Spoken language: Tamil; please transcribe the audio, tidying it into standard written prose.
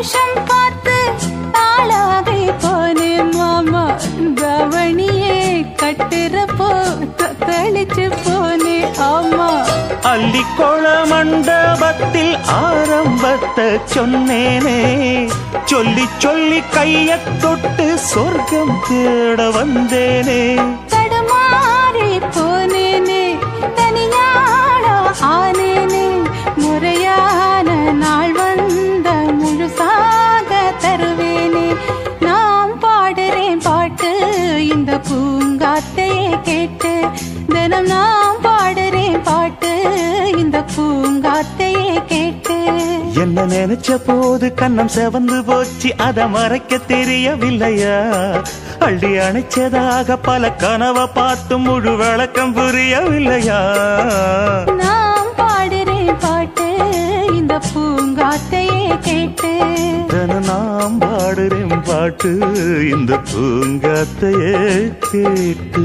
புருஷன் பார்த்து ஆளாகி போனேன் மாமா. கவனியே கட்டுறப்போ தளிச்சு போனே ஆமா. அள்ளிக்கோள மண்டபத்தில் ஆரம்பத்தை சொன்னேனே, சொல்லி சொல்லி கைய தொட்டு சொர்க்கம் தேட வந்தேனே. தடுமாறி போனேனே, தனியாளா ஆனேனே. முறையான நாள் வந்த முழுசாக தருவேனே. நாம் பாடுறேன் பாட்டு இந்த பூங்காத்தையே கேட்டு. தினம் நாம் பாடுறேன் பாட்டு இந்த பூங்காத்தையே கேட்டு. என்ன நினைச்ச போது கண்ணம் செவந்து போச்சு, அத மறைக்க தெரியவில்லையா? அள்ளி அணைச்சதாக பல கனவை பார்த்து முழு விளக்கம் புரியவில்லையா? நாம் பாடுறேன் பாட்டு இந்த பூங்காத்தையே கேட்டு. நாம் பாடுறேன் பாட்டு இந்த பூங்காத்தையே கேட்டு.